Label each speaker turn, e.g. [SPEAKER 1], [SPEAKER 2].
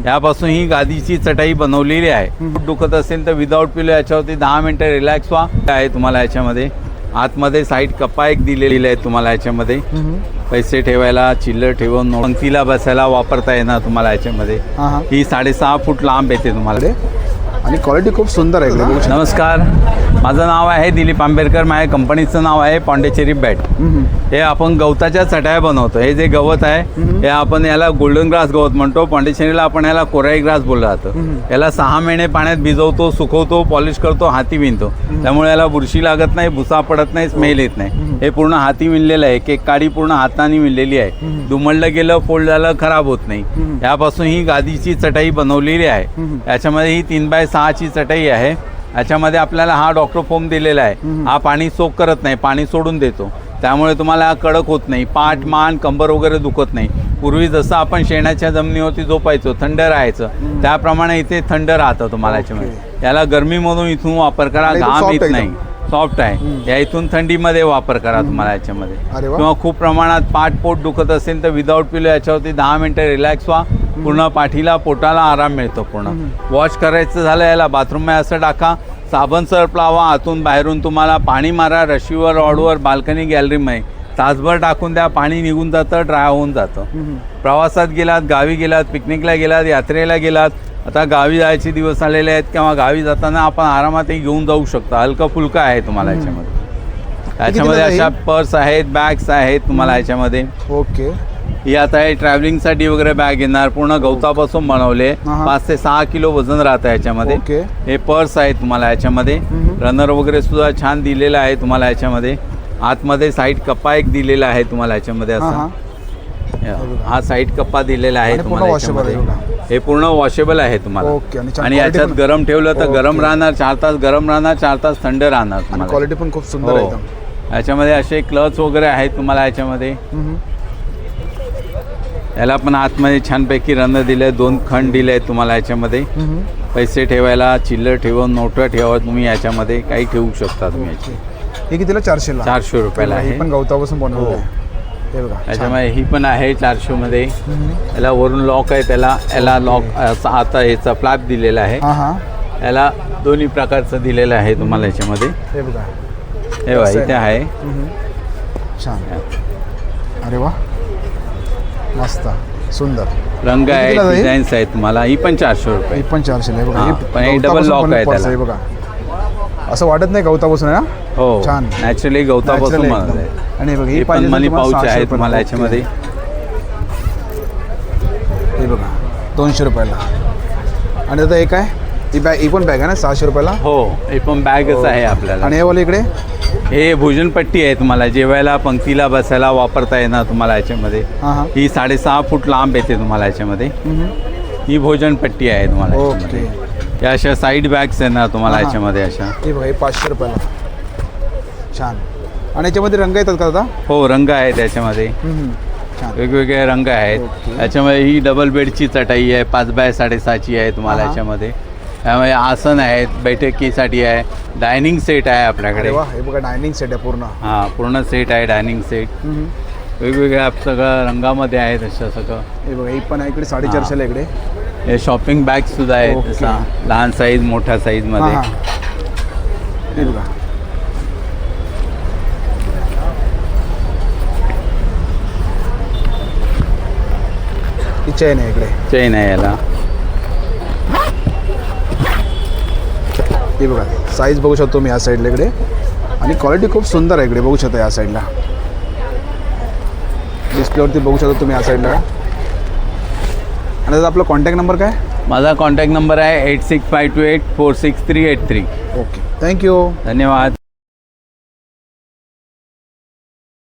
[SPEAKER 1] यापासून ही गादीची चटाई बनवलेली आहे. दुखत असेल तर विदाऊट पिलो याच्यावरती 10 मिनिटं रिलॅक्स व्हा आहे. तुम्हाला याच्यामध्ये आतमध्ये साईड कप्पा एक दिलेली आहे. तुम्हाला याच्यामध्ये पैसे ठेवायला, चिल्लर ठेवून पंक्तीला बसायला वापरता येणार तुम्हाला याच्यामध्ये. ही 6.5 फूट लांब येते तुम्हाला
[SPEAKER 2] आणि क्वालिटी खूप सुंदर आहे.
[SPEAKER 1] नमस्कार, माझं नाव आहे दिलीप आंबेडकर. माझ्या कंपनीचं नाव आहे पॉंडिचेरी बॅट. हे आपण गवताच्या चटाया बनवतो. हे जे गवत आहे हे आपण याला गोल्डन ग्रास गवत म्हणतो. पॉंडिचेरीला आपण याला कोराई ग्रास बोललं जातं. याला 6 महिने पाण्यात भिजवतो, सुकवतो, पॉलिश करतो, हाती विणतो. त्यामुळे याला बुरशी लागत नाही, भुसा पडत नाही, स्मेल येत नाही. हे पूर्ण हाती विणलेलं आहे. एक काडी पूर्ण हाताने विणलेली आहे. दुमडलं गेलं, फोल्ड झालं, खराब होत नाही. यापासून ही गादीची चटाई बनवलेली आहे. याच्यामध्ये ही 3x6 चटाई आहे. याच्यामध्ये आपल्याला हा डॉक्टर फोम दिलेला आहे. हा पाणी सोक करत नाही, पाणी सोडून देतो. त्यामुळे तुम्हाला कडक होत नाही, पाठ, मान, कंबर वगैरे दुखत नाही. पूर्वी जसं आपण शेणाच्या जमिनीवरती झोपायचो, थंड राहायचं, त्याप्रमाणे इथे थंड राहतं तुम्हाला. याच्यामध्ये याला गरमीमधून इथून वापर करा, घाम येत नाही, सॉफ्ट आहे. या इथून थंडीमध्ये वापर करा तुम्हाला याच्यामध्ये. किंवा खूप प्रमाणात पाठ पोट दुखत असेल तर विदाऊट पिलो याच्यावरती 10 मिनिटं रिलॅक्स व्हा. पूर्ण पाठीला, पोटाला आराम मिळतो. पूर्ण वॉश करायचं झालं याला बाथरूममध्ये असं टाका, साबण सर्फ लावा, आतून बाहेरून तुम्हाला पाणी मारा, रशीवर, रॉडवर, बाल्कनी, गॅलरीमध्ये तासभर टाकून द्या. पाणी निघून जातं, ड्राय होऊन जातं. प्रवासात गेलात, गावी गेलात, पिकनिकला गेलात, यात्रेला गेलात, आता गावी जायचे दिवस आलेले आहेत किंवा गावी जाताना आपण आरामातही घेऊन जाऊ शकतो. हलका फुलका आहे तुम्हाला याच्यामध्ये. याच्यामध्ये अशा पर्स आहेत, बॅग्स आहेत तुम्हाला याच्यामध्ये.
[SPEAKER 2] ओके.
[SPEAKER 1] ही आता हे ट्रॅव्हलिंगसाठी वगैरे बॅग येणार, पूर्ण गवतापासून बनवले. 5 ते 6 किलो वजन राहतं याच्यामध्ये. हे पर्स आहे तुम्हाला याच्यामध्ये. रनर वगैरे सुद्धा छान दिलेला आहे तुम्हाला याच्यामध्ये. आतमध्ये साईड कप्पा एक दिलेला आहे तुम्हाला याच्यामध्ये. असा हा साईड कप्पा दिलेला आहे तुम्हाला याच्यामध्ये. हे पूर्ण वॉशेबल आहे तुम्हाला. आणि याच्यात गरम ठेवलं तर गरम राहणार, 4 तास गरम राहणार, 4 तास थंड राहणार तुम्हाला.
[SPEAKER 2] क्वालिटी पण खूप सुंदर आहे.
[SPEAKER 1] याच्यामध्ये असे क्लच वगैरे आहेत तुम्हाला याच्यामध्ये. याला पण आतमध्ये छानपैकी रनर दिले, 2 खंड दिले आहेत तुम्हाला याच्यामध्ये. पैसे ठेवायला, चिल्लर ठेवून, नोटा ठेवा तुम्ही याच्यामध्ये, काही ठेवू शकता तुम्ही याची.
[SPEAKER 2] हे कितीला? 400
[SPEAKER 1] रुपयाला आहे.
[SPEAKER 2] पण गवतापासून बनवलं आहे. हे बघा
[SPEAKER 1] याच्यामध्ये ही पण आहे 400 मध्ये. याला वरून लॉक आहे, याला लॉक आता याचा फ्लॅप दिलेला आहे. याला दोन्ही प्रकारचं दिलेलं आहे तुम्हाला याच्यामध्ये.
[SPEAKER 2] हे बघा,
[SPEAKER 1] हे बघा इथे आहे.
[SPEAKER 2] छान. अरे वा, मस्त सुंदर
[SPEAKER 1] रंग आहे, डिझाईन्स आहेत तुम्हाला. ही पण 400 रुपये.
[SPEAKER 2] ही पण 400 आहे बघा.
[SPEAKER 1] पण हे डबल लॉक आहे त्याला.
[SPEAKER 2] बघा, असं वाटत नाही गवतापासून आहे ना.
[SPEAKER 1] हो,
[SPEAKER 2] छान,
[SPEAKER 1] नॅचरली गवतापासून बनवलंय.
[SPEAKER 2] आणि बघा
[SPEAKER 1] ही पण मनी पाऊच आहे तुम्हाला याच्यामध्ये.
[SPEAKER 2] हे बघा 200 रुपयाला. आणि आता एक आहे ही बॅग, ही पण बॅग आहे ना 600 रुपयाला.
[SPEAKER 1] हो, हे पण बॅगच आहे आपल्याला.
[SPEAKER 2] आणि हे वाले इकडे
[SPEAKER 1] हे भोजनपट्टी आहे तुम्हाला. जेवायला, पंक्तीला बसायला वापरता येणार तुम्हाला याच्यामध्ये. ही 6.5 फूट लांब येते तुम्हाला याच्यामध्ये. ही भोजनपट्टी आहे तुम्हाला याच्यामध्ये. या अशा साईड बॅग्स येणार तुम्हाला याच्यामध्ये अशा.
[SPEAKER 2] हे बघा, हे 500 रुपयाला. छान. आणि याच्यामध्ये रंग येतात का दादा?
[SPEAKER 1] हो, रंग आहेत याच्यामध्ये. वेगवेगळे रंग आहेत याच्यामध्ये. ही डबल बेडची चटाई आहे, 5x6.5 आहे तुम्हाला याच्यामध्ये. त्यामुळे आसन आहेत, बैठकीसाठी आहे. डायनिंग सेट आहे आपल्याकडे.
[SPEAKER 2] हे बघा, डायनिंग सेट आहे पूर्ण.
[SPEAKER 1] हां, पूर्ण सेट आहे डायनिंग सेट. वेगवेगळ्या सगळं रंगामध्ये आहेत असं सगळं.
[SPEAKER 2] हे बघा, ही पण आहे इकडे 450ला इकडे.
[SPEAKER 1] हे शॉपिंग बॅग सुद्धा आहेत तसा, लहान साईज, मोठ्या साईजमध्ये.
[SPEAKER 2] हे बघा, ही चेन आहे इकडे.
[SPEAKER 1] चेन आहे याला.
[SPEAKER 2] हे बघा, साईज बघू शकतो मी या साईडला इकडे. आणि क्वालिटी खूप सुंदर आहे इकडे, बघू शकता या साईडला. डिस्प्लेवरती बघू शकता तुम्ही या साईडला. आणि आता आपला कॉन्टॅक्ट नंबर काय?
[SPEAKER 1] माझा कॉन्टॅक्ट नंबर आहे 8652846383.
[SPEAKER 2] ओके, थँक्यू,
[SPEAKER 1] धन्यवाद.